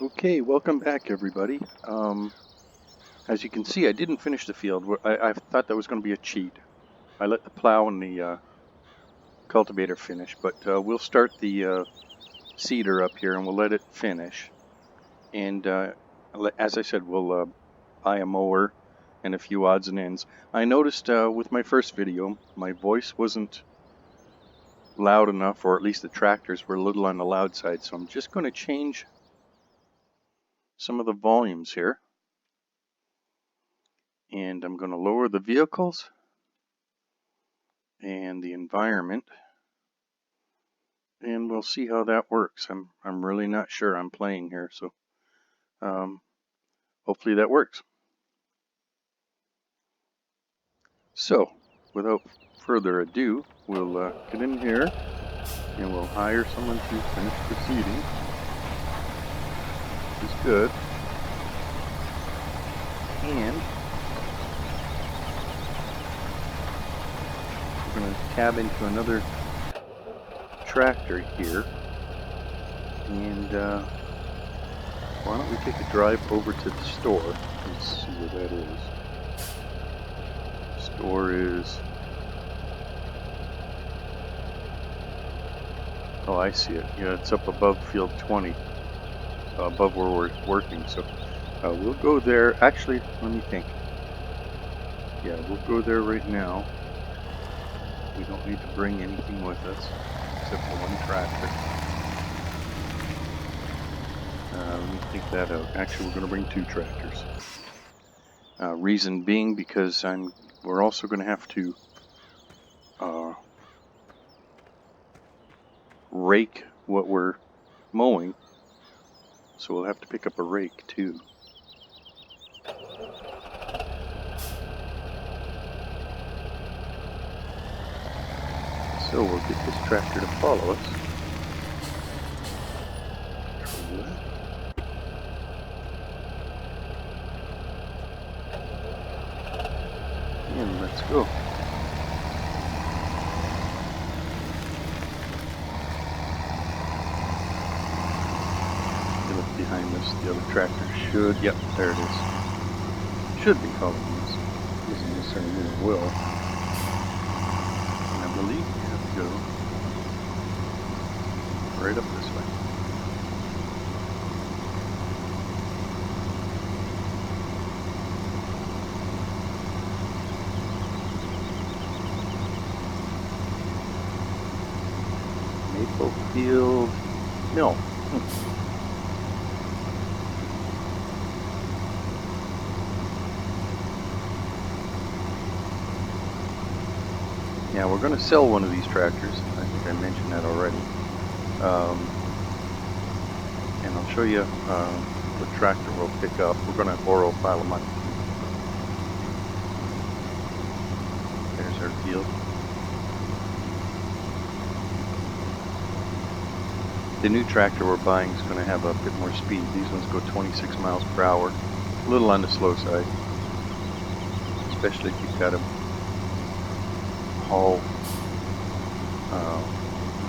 Okay, welcome back, everybody. As you can see, I didn't finish the field. I thought that was going to be a cheat. I let the plow and the cultivator finish, but we'll start the seeder up here and we'll let it finish. And as I said, we'll buy a mower and a few odds and ends. I noticed with my first video, my voice wasn't loud enough, or at least the tractors were a little on the loud side, so I'm just going to change some of the volumes here. And I'm going to lower the vehicles and the environment, and we'll see how that works. I'm really not sure. I'm playing here, so hopefully that works. So without further ado, we'll get in here and we'll hire someone to finish the seeding, which is good. And we're going to tab into another tractor here, and why don't we take a drive over to the store? Let's see where that is. Store is, oh, I see it. Yeah, it's up above field 20, above where we're working. So we'll go there. Actually, let me think. Yeah, we'll go there right now. We don't need to bring anything with us except for one tractor. Let me think that out. Actually, we're going to bring two tractors. Reason being because we're also going to have to rake what we're mowing. So we'll have to pick up a rake too. So we'll get this tractor to follow us. Control that. And let's go. Look behind us. The other tractor should, yep, there it is. Should be following us. Doesn't necessarily mean it will. And I believe we have to go right up this way. Maple Field Mill. Yeah, we're going to sell one of these tractors. I think I mentioned that already. And I'll show you the tractor we'll pick up. We're going to borrow a pile of money. There's our field. The new tractor we're buying is going to have a bit more speed. These ones go 26 miles per hour. A little on the slow side. Especially if you've got to haul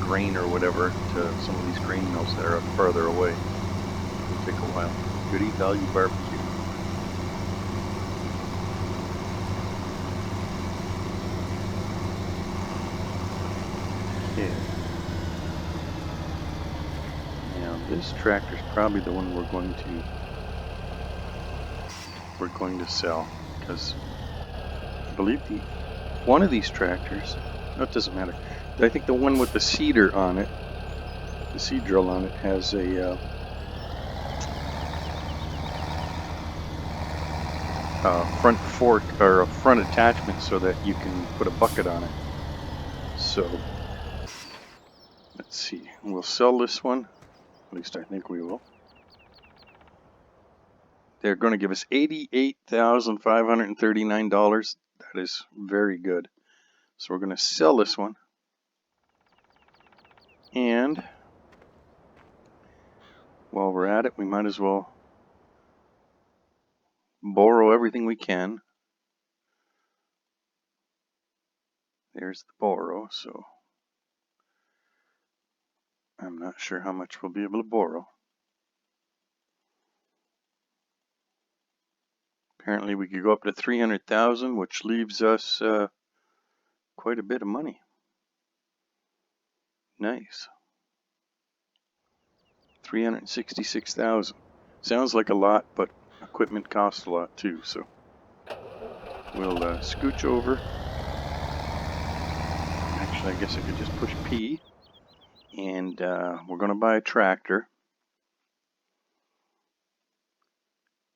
grain or whatever to some of these grain mills that are farther away. It'll take a while. Goody value barbecue. Yeah. Now this tractor is probably the one we're going to sell, because I believe one of these tractors, no, it doesn't matter. I think the one with the seeder on it, the seed drill on it, has a front fork or a front attachment so that you can put a bucket on it. So let's see, we'll sell this one, at least I think we will. They're going to give us $88,539. That is very good. So we're going to sell this one. And while we're at it, we might as well borrow everything we can. There's the borrow, so I'm not sure how much we'll be able to borrow. Apparently we could go up to 300,000, which leaves us quite a bit of money. Nice. 366,000. Sounds like a lot, but equipment costs a lot too, so we'll scooch over. Actually, I guess I could just push P, and we're going to buy a tractor.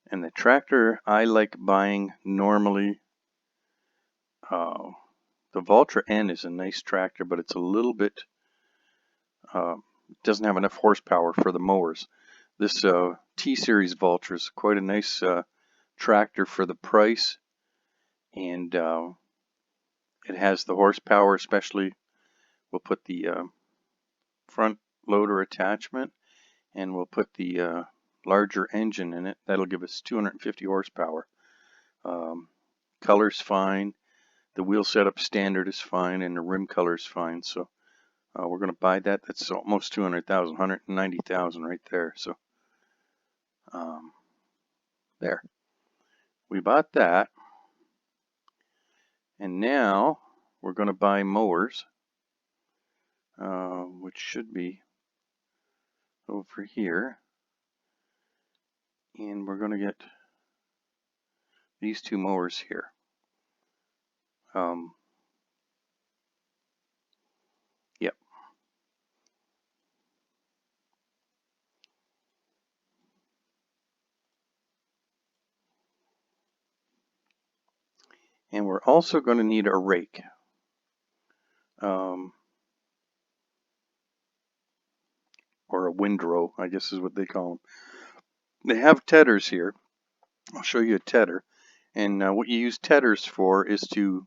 And the tractor I like buying normally, the Valtra N is a nice tractor, but it's a little bit, doesn't have enough horsepower for the mowers. This T-Series Valtra is quite a nice tractor for the price, and it has the horsepower, especially we'll put the front loader attachment, and we'll put the larger engine in it. That'll give us 250 horsepower. Color's fine, the wheel setup standard is fine, and the rim color's fine. So we're going to buy that. That's almost 200,000, 190,000 right there. So there, we bought that, and now we're going to buy mowers, which should be over here, and we're going to get these two mowers here. Yep. And we're also going to need a rake. Or a windrow, I guess is what they call them. They have tedders here. I'll show you a tedder. And what you use tedders for is to,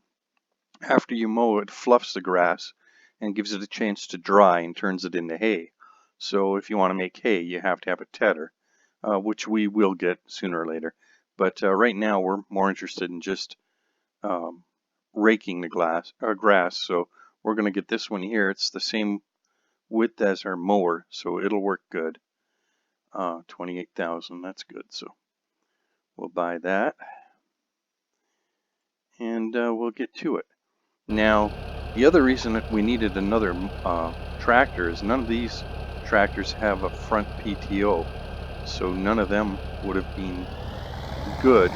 after you mow it, fluffs the grass and gives it a chance to dry and turns it into hay. So if you want to make hay, you have to have a tedder, which we will get sooner or later. But right now we're more interested in just raking the grass. So we're going to get this one here. It's the same width as our mower, so it'll work good. 28,000, that's good. So we'll buy that, and we'll get to it. Now, the other reason that we needed another tractor is none of these tractors have a front PTO, so none of them would have been good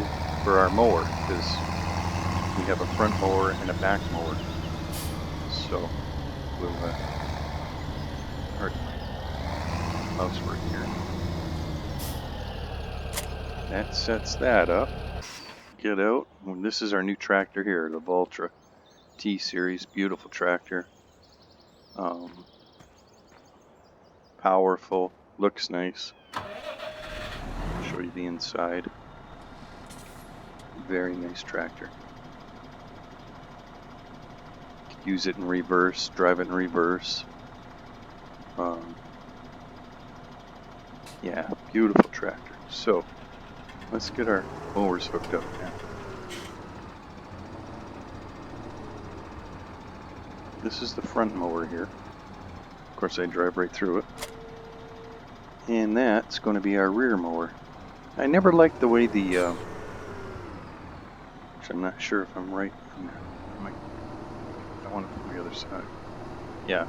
for our mower, because we have a front mower and a back mower. So we'll mouse work here. That sets that up. Get out. And this is our new tractor here, the Valtra T-Series. Beautiful tractor. Powerful. Looks nice. I'll show you the inside. Very nice tractor. Use it in reverse, drive it in reverse. Yeah, beautiful tractor. So let's get our mowers hooked up now. This is the front mower here. Of course, I drive right through it. And that's going to be our rear mower. I never liked the way the, which I'm not sure if I'm right. I want it from the other side. Yeah,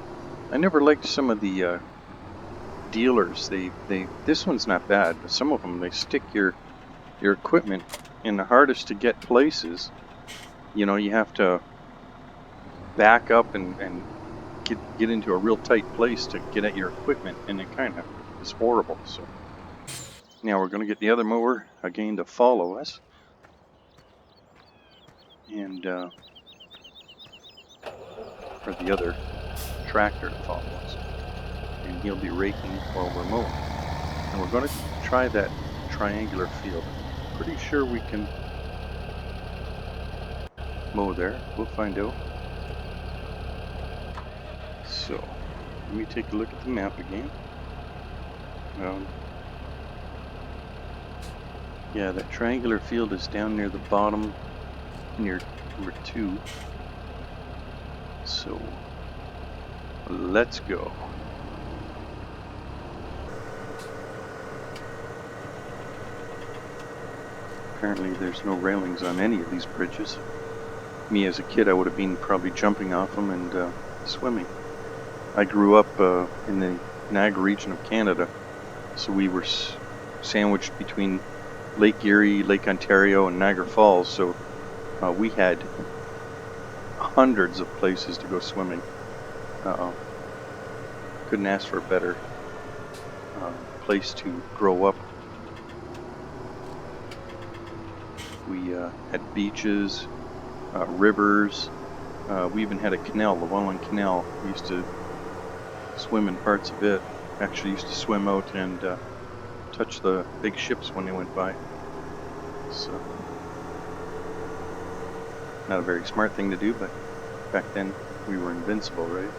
I never liked some of the dealers. This one's not bad, but some of them, they stick your equipment in the hardest to get places. You know, you have to back up and get into a real tight place to get at your equipment, and it kind of is horrible. So now we're going to get the other mower again to follow us, and for the other tractor to follow us, and he'll be raking while we're mowing. And we're going to try that triangular field. Pretty sure we can mow there. We'll find out. So let me take a look at the map again. Yeah, that triangular field is down near the bottom, near number 2. So let's go. Apparently there's no railings on any of these bridges. Me as a kid, I would have been probably jumping off them and swimming. I grew up in the Niagara region of Canada, so we were sandwiched between Lake Erie, Lake Ontario, and Niagara Falls, so we had hundreds of places to go swimming. Couldn't ask for a better place to grow up. We had beaches, rivers. We even had a canal, the Welland Canal. We used to swim in parts of it. Actually used to swim out and touch the big ships when they went by. So, not a very smart thing to do, but back then we were invincible, right?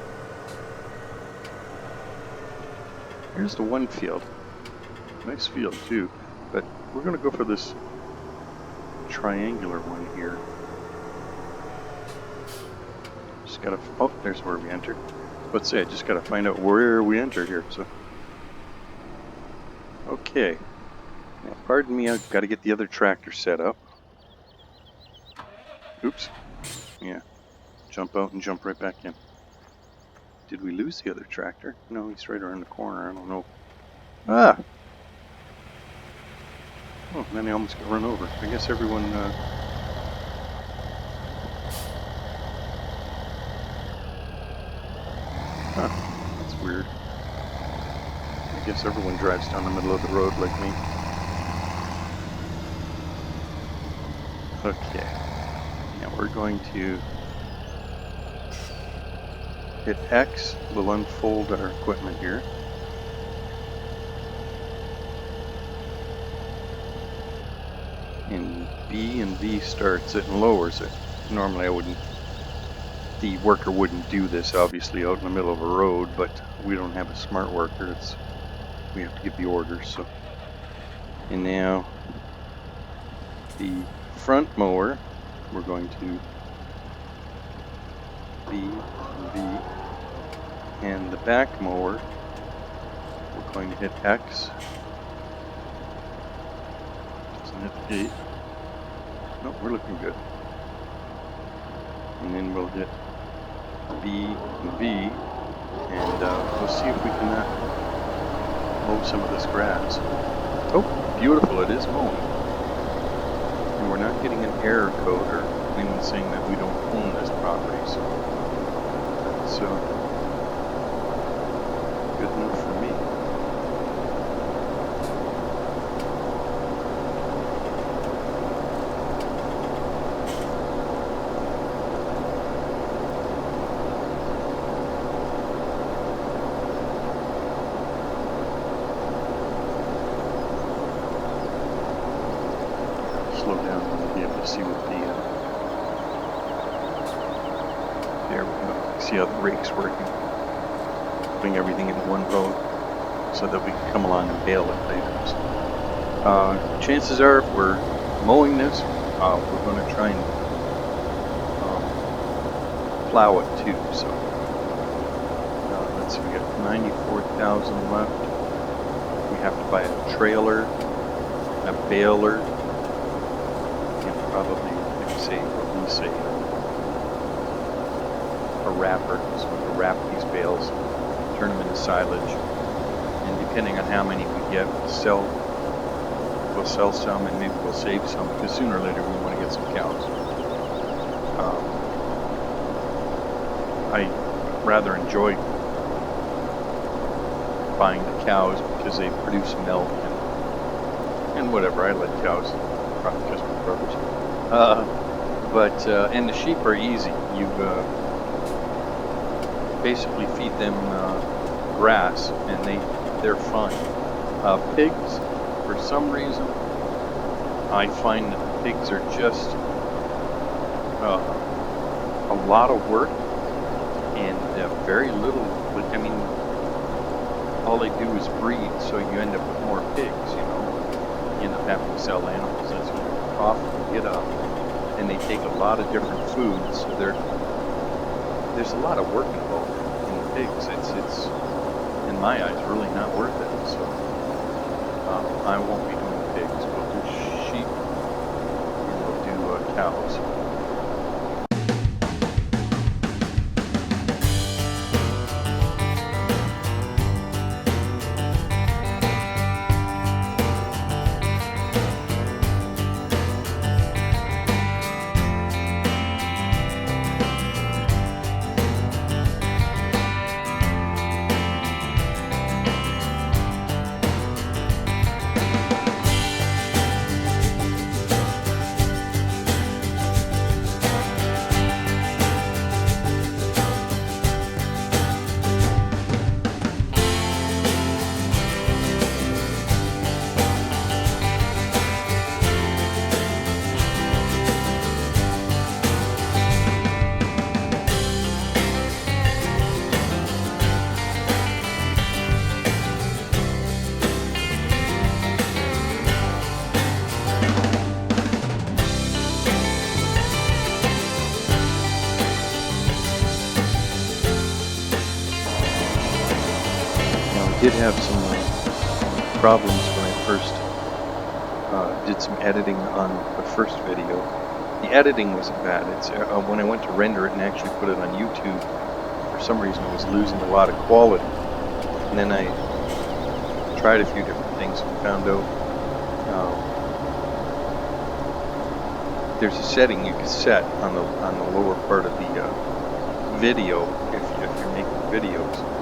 Here's the one field. Nice field too, but we're gonna go for this triangular one here. Just gotta, oh, there's where we enter. Let's say I just gotta find out where we enter here, so. Okay. Now, pardon me, I've gotta get the other tractor set up. Oops. Yeah. Jump out and jump right back in. Did we lose the other tractor? No, he's right around the corner. I don't know. Ah! Oh, then I almost got run over. I guess everyone, Huh. That's weird. I guess everyone drives down the middle of the road like me. Okay. Now we're going to hit X. We'll unfold our equipment here. And B and V starts it and lowers it. Normally the worker wouldn't do this obviously out in the middle of a road, but we don't have a smart worker. We have to give the orders. So, and now the front mower, we're going to B and V, and the back mower, we're going to hit X. Doesn't hit A. No, we're looking good. And then we'll hit B and V, and we'll see if we can mow some of this grass. Oh, beautiful, it is mowing. And we're not getting an error code or anyone saying that we don't own this property, so that's good enough for me. Slow down and be able to see what there we go. See how the rake's working. Putting everything in one road so that we can come along and bale it later. So, chances are, if we're mowing this, we're going to try and plow it too. So, let's see, we got 94,000 left. We have to buy a trailer, a baler, and probably, like say, what we say, a wrapper. So we can wrap these bales, turn them into silage, and depending on how many we get, we'll sell some, and maybe we'll save some, because sooner or later we want to get some cows. I rather enjoy buying the cows because they produce milk and whatever. I like cows, probably just my brothers. And the sheep are easy. You basically feed them grass, and they're fun. Pigs, for some reason, I find that the pigs are just a lot of work and very little. I mean, all they do is breed, so you end up with more pigs. You know, you end up having to sell animals. That's when the profit you get up, and they take a lot of different foods. So there's a lot of work involved in the pigs. It's in my eyes really not worth it. So I won't be doing pigs. We'll do sheep cows. I did have some problems when I first did some editing on the first video. The editing wasn't bad. It's when I went to render it and actually put it on YouTube, for some reason I was losing a lot of quality. And then I tried a few different things and found out there's a setting you can set on the lower part of the video if you're making videos.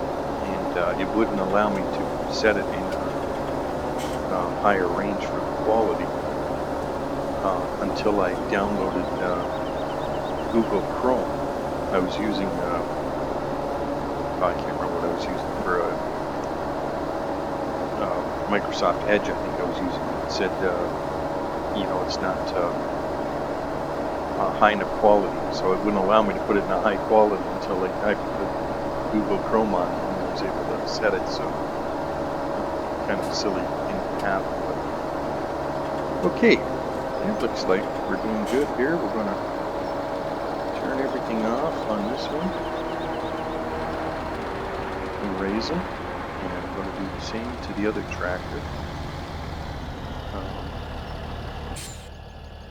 It wouldn't allow me to set it in a higher range for the quality until I downloaded Google Chrome. I was using, I can't remember what I was using for Microsoft Edge, I think I was using. It said, it's not high enough quality, so it wouldn't allow me to put it in a high quality until I put Google Chrome on it. Was able to set it, so kind of silly thing to happen. But okay, it looks like we're doing good here. We're going to turn everything off on this one and raise them, and I'm going to do the same to the other tractor.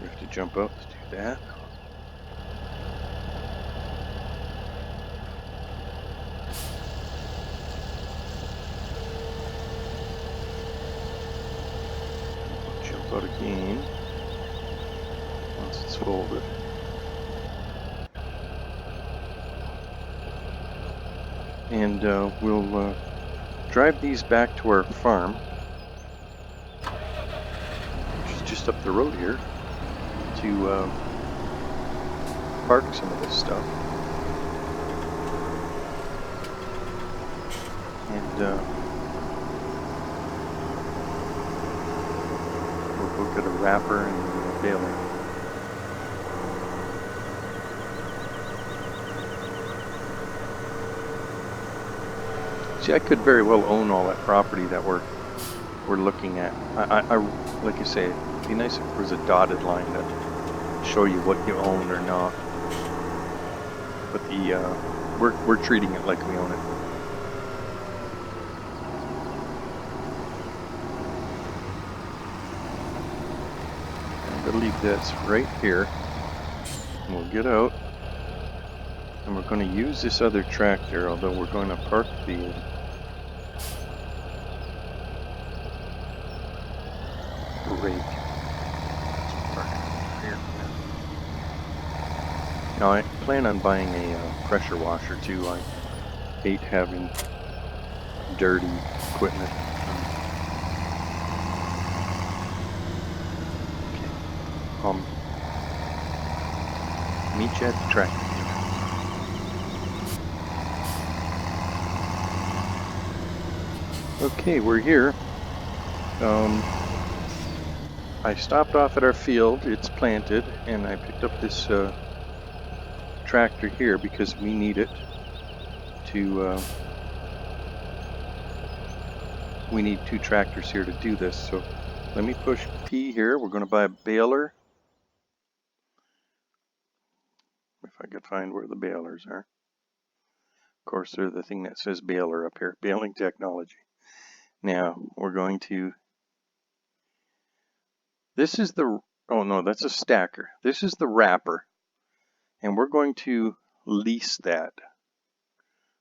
We have to jump out to do that. Out again once it's folded. And we'll drive these back to our farm, which is just up the road here, to park some of this stuff. And we'll get a wrapper and a baler. See, I could very well own all that property that we're looking at. I like I say, it'd be nice if there was a dotted line to show you what you own or not. But we're treating it like we own it. I believe that's right here. And we'll get out, and we're going to use this other tractor, although we're going to park the rake. Now I plan on buying a pressure washer too. I hate having dirty equipment. Meet you at the tractor. Okay, we're here. I stopped off at our field. It's planted, and I picked up this tractor here because we need it to. We need two tractors here to do this. So let me push P here. We're going to buy a baler. If I could find where the balers are. Of course, they're the thing that says baler up here, baling technology. Now, we're going to, this is the Oh no, that's a stacker. This is the wrapper, and we're going to lease that.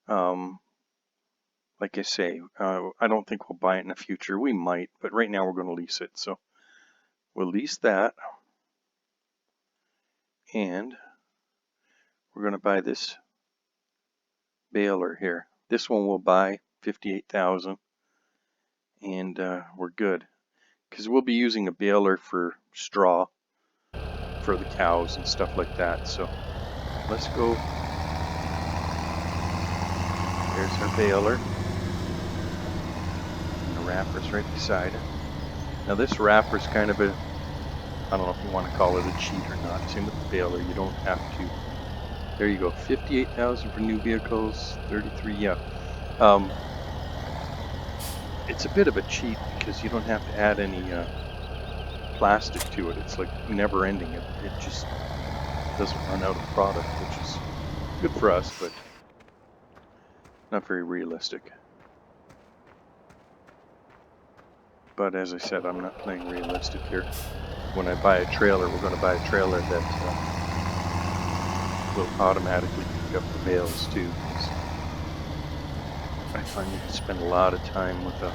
Like I say, I don't think we'll buy it in the future. We might, but right now we're going to lease it. So we'll lease that, and we're going to buy this baler here. This one we'll buy $58,000, and we're good because we'll be using a baler for straw for the cows and stuff like that. So let's go. There's our baler. And the wrapper's right beside it. Now this wrapper's kind of a, I don't know if you want to call it a cheat or not. Same with the baler, you don't have to. There you go, 58,000 for new vehicles, 33, yeah. It's a bit of a cheat because you don't have to add any plastic to it. It's like never ending. It just doesn't run out of product, which is good for us, but not very realistic. But as I said, I'm not playing realistic here. When I buy a trailer, we're going to buy a trailer that will automatically pick up the bales too. I find you can spend a lot of time with a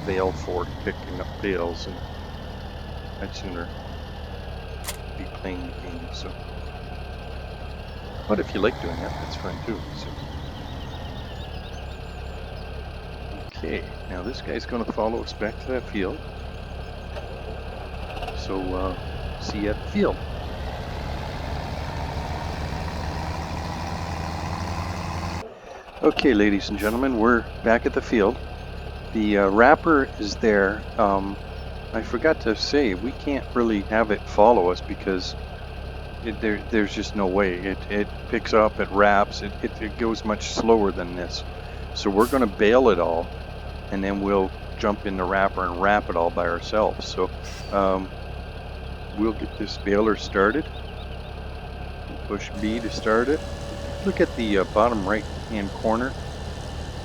bale fork picking up bales, and I'd sooner be playing the game. So, but if you like doing that, that's fine too. So. Okay, now this guy's going to follow us back to that field. So, see you at the field. Okay, ladies and gentlemen, we're back at the field. The wrapper is there. I forgot to say, we can't really have it follow us because there's just no way. It picks up, it wraps, it goes much slower than this. So we're going to bail it all, and then we'll jump in the wrapper and wrap it all by ourselves. So we'll get this baler started. Push B to start it. Look at the bottom right hand corner.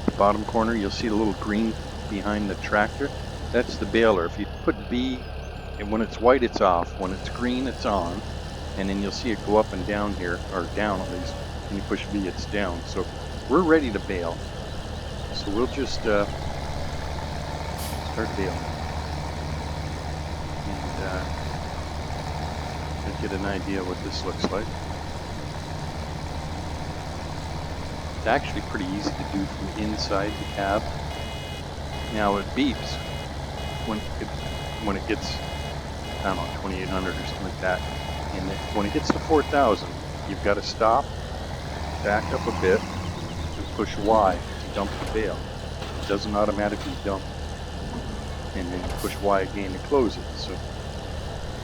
The bottom corner, you'll see the little green behind the tractor. That's the baler. If you put B, and when it's white it's off, when it's green it's on, and then you'll see it go up and down here, or down at least. When you push B, it's down. So we're ready to bail. So we'll just start bailing, and get an idea what this looks like. It's actually pretty easy to do from inside the cab. Now it beeps when it gets, I don't know, 2,800 or something like that. And when it gets to 4,000, you've got to stop, back up a bit, and push Y to dump the bale. It doesn't automatically dump. And then push Y again to close it. So,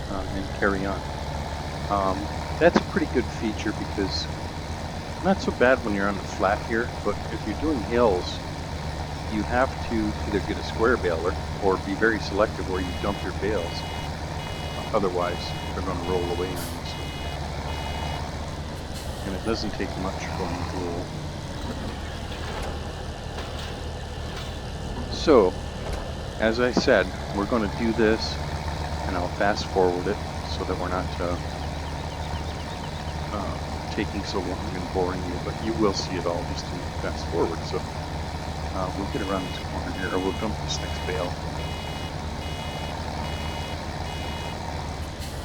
and carry on. That's a pretty good feature because not so bad when you're on the flat here, but if you're doing hills, you have to either get a square baler or be very selective where you dump your bales. Otherwise, they're going to roll away on you. And it doesn't take much for them to roll. So, as I said, we're going to do this, and I'll fast forward it so that we're not taking so long and boring you, but you will see it all just to fast forward. So we'll get around this corner here, or we'll dump this next bale,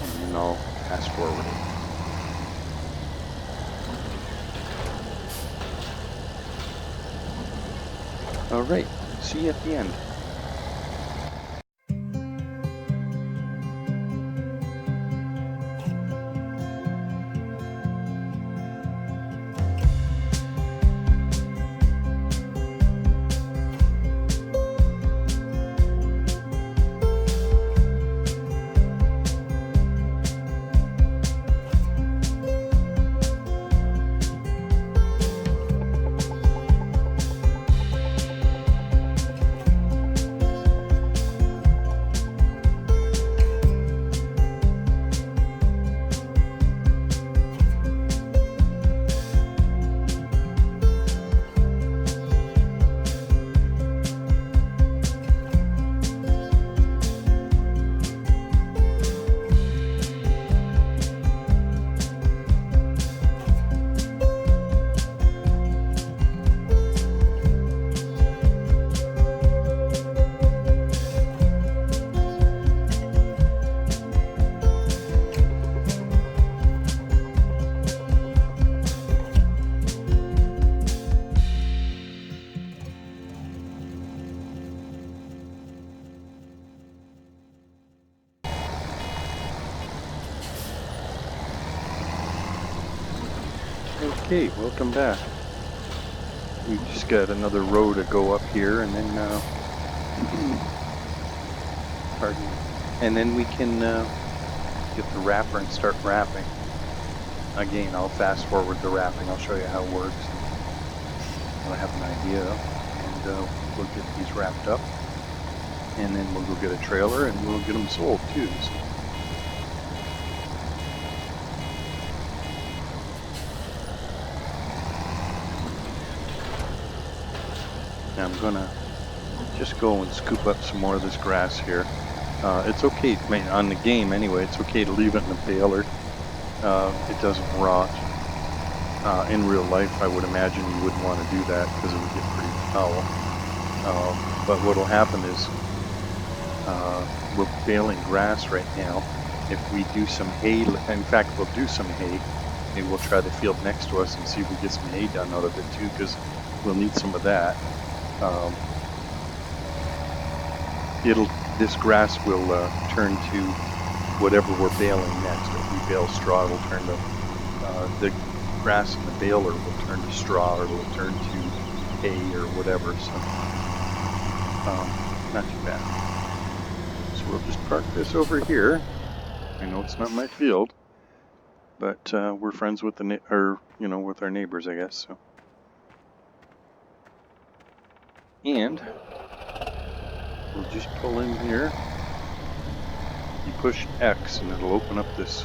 and then I'll fast forward it. Alright, see you at the end. Okay, welcome back. We just got another row to go up here, and then pardon me. And then we can get the wrapper and start wrapping. Again, I'll fast forward the wrapping. I'll show you how it works. I'll have an idea, and we'll get these wrapped up, and then we'll go get a trailer, and we'll get them sold too. So. I'm gonna just go and scoop up some more of this grass here. It's okay, I mean, on the game anyway, it's okay to leave it in the baler. It doesn't rot. In real life, I would imagine you wouldn't want to do that because it would get pretty foul. But what will happen is we're baling grass right now. If we do some hay, in fact, we'll do some hay. Maybe we'll try the field next to us and see if we get some hay done out of it too, because we'll need some of that. This grass will turn to whatever we're baling next. If we bale straw, it'll turn to the grass in the baler will turn to straw, or it'll turn to hay or whatever. So not too bad. So we'll just park this over here. I know it's not my field, but we're friends with with our neighbors, I guess. So. And we'll just pull in here. You push X and it'll open up this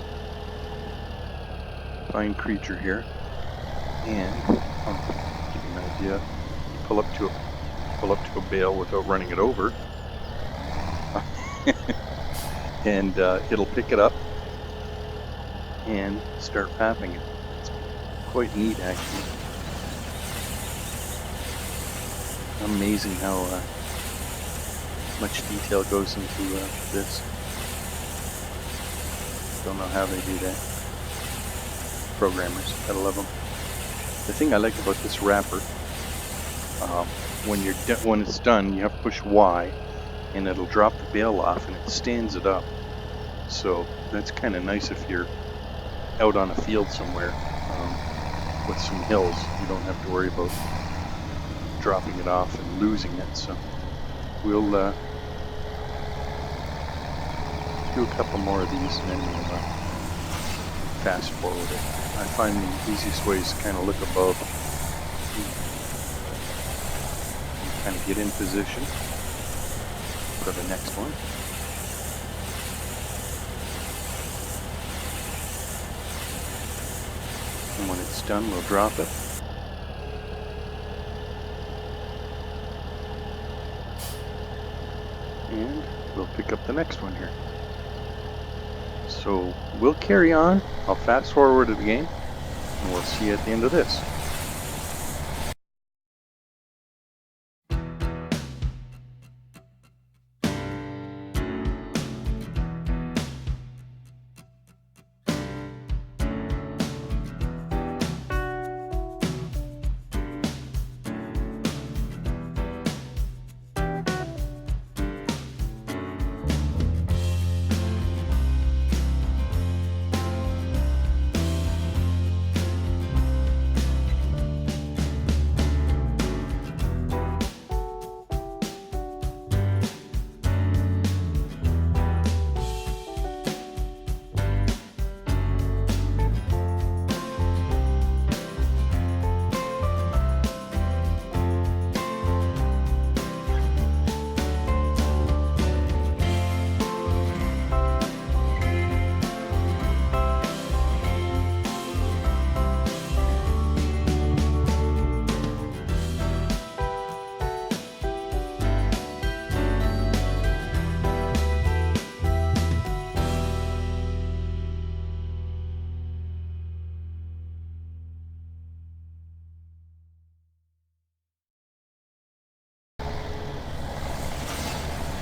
fine creature here. And I'll give you an idea. You pull up to a bale without running it over. And it'll pick it up and start wrapping it. It's quite neat, actually. Amazing how much detail goes into this. Don't know how they do that. Programmers, gotta love them. The thing I like about this wrapper, when it's done, you have to push Y, and it'll drop the bale off, and it stands it up. So that's kind of nice if you're out on a field somewhere with some hills. You don't have to worry about dropping it off and losing it. So we'll do a couple more of these, and then we'll fast forward it. I find the easiest way is to kind of look above and kind of get in position for the next one. And when it's done, we'll drop it. And we'll pick up the next one here. So we'll carry on. I'll fast forward it again, and we'll see you at the end of this.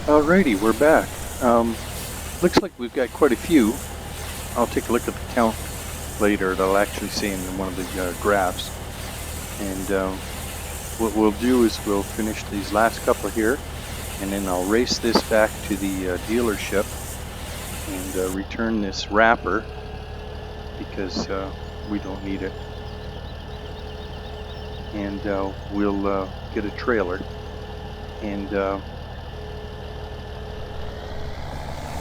Alrighty, we're back. Looks like we've got quite a few. I'll take a look at the count later. It'll actually say in one of the graphs. And what we'll do is we'll finish these last couple here, and then I'll race this back to the dealership and return this wrapper because we don't need it. and we'll get a trailer, and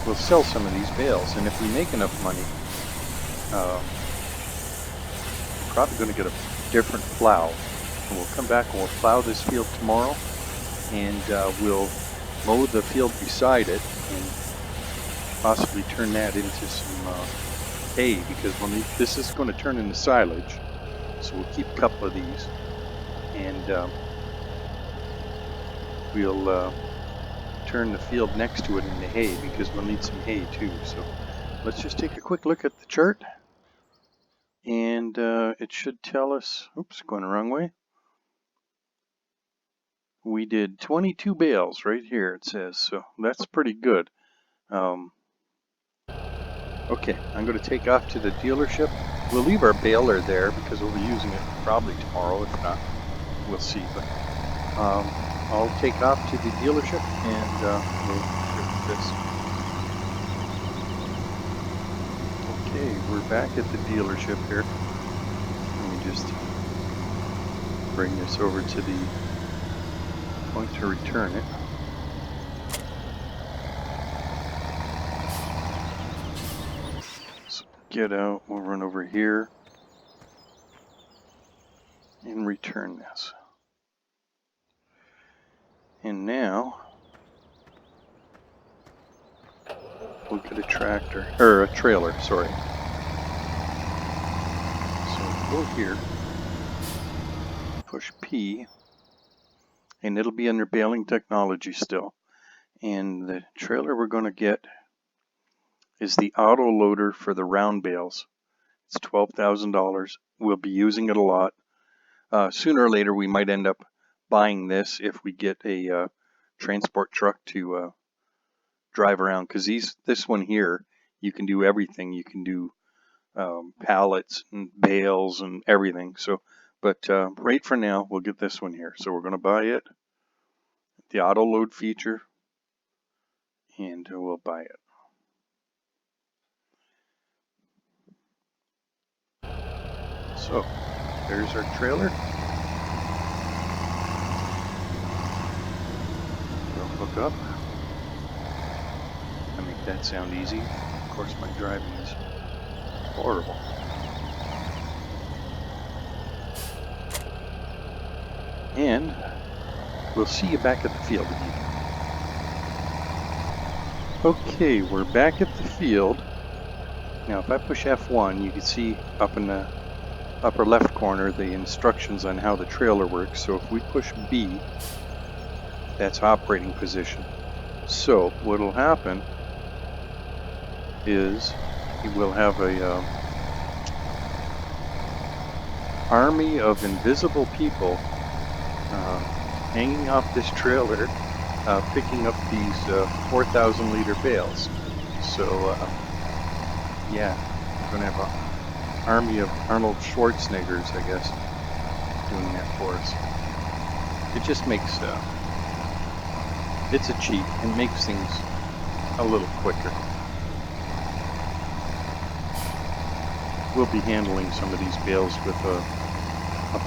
we'll sell some of these bales. And if we make enough money, we're probably going to get a different plow, and we'll come back and we'll plow this field tomorrow, and we'll mow the field beside it and possibly turn that into some hay, because this is going to turn into silage, so we'll keep a couple of these, and we'll turn the field next to it into hay, because we'll need some hay too. So let's just take a quick look at the chart, and it should tell us, oops, going the wrong way. We did 22 bales right here, it says, so that's pretty good. Okay, I'm going to take off to the dealership. We'll leave our baler there because we'll be using it probably tomorrow. If not, we'll see. But I'll take off to the dealership and we'll get this. Okay, we're back at the dealership here. Let me just bring this over to the point to return it. So get out, we'll run over here and return this. And now we'll get a tractor, or a trailer, sorry. So go here, push P, and it'll be under baling technology still. And the trailer we're going to get is the auto loader for the round bales. It's $12,000. We'll be using it a lot. Sooner or later we might end up buying this if we get a transport truck to drive around, because this one here, you can do everything. You can do pallets and bales and everything. So, but right for now, we'll get this one here. So we're going to buy it, the auto load feature, and we'll buy it. So there's our trailer. We'll hook up. I make that sound easy. Of course, my driving is horrible. And we'll see you back at the field again. Okay, we're back at the field. Now, if I push F1, you can see up in the upper left corner the instructions on how the trailer works. So if we push B, that's operating position. So what will happen is we'll have a army of invisible people hanging off this trailer, picking up these 4,000 liter bales. So yeah, we're going to have an army of Arnold Schwarzeneggers, I guess, doing that for us. It just makes it's a cheat. It makes things a little quicker. We'll be handling some of these bales with a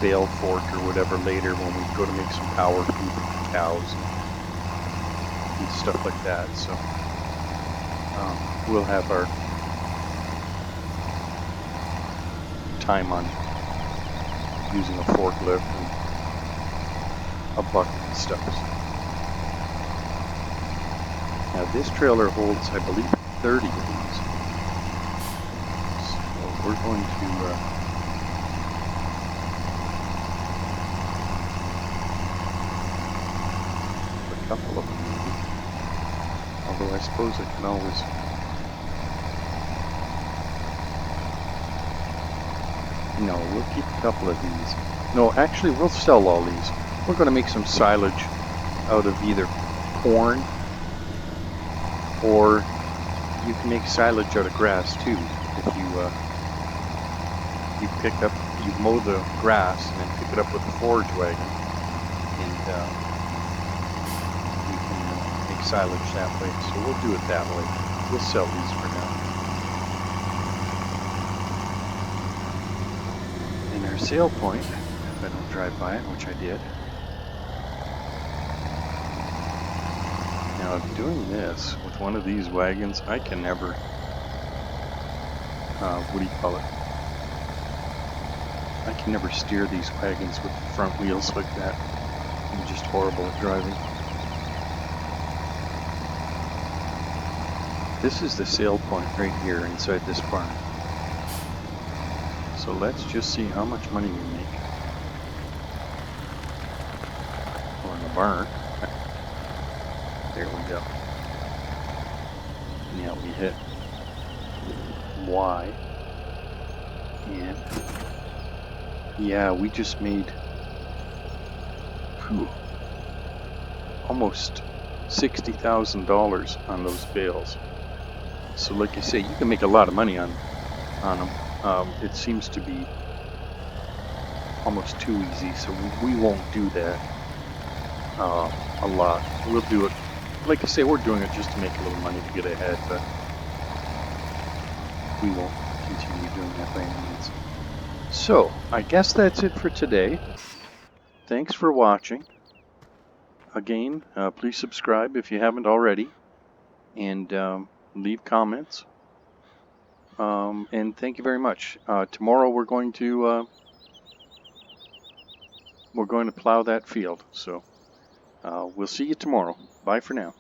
bale fork or whatever later when we go to make some power food for the cows and stuff like that. So we'll have our time on using a forklift and a bucket and stuff. Now this trailer holds, I believe, 30 of these. So we're going to a couple of them maybe. Although I suppose I can always no, we'll keep a couple of these. No, actually we'll sell all these. We're going to make some silage out of either corn, or you can make silage out of grass too. If you mow the grass and then pick it up with a forage wagon, and you can make silage that way. So we'll do it that way. We'll sell these for now. And our sale point if I don't drive by it, which I did. Now, doing this with one of these wagons, I can never, what do you call it? I can never steer these wagons with the front wheels like that. I'm just horrible at driving. This is the sale point right here inside this barn. So let's just see how much money we make. Or in the barn. There we go. Now we hit Y. And yeah, we just made almost $60,000 on those bales. So like I say, you can make a lot of money on them. It seems to be almost too easy, so we won't do that a lot. We'll do it, like I say, we're doing it just to make a little money to get ahead, but we won't continue doing that by any means. So, I guess that's it for today. Thanks for watching. Again, please subscribe if you haven't already, and leave comments. And thank you very much. Tomorrow we're going to plow that field. So we'll see you tomorrow. Bye for now.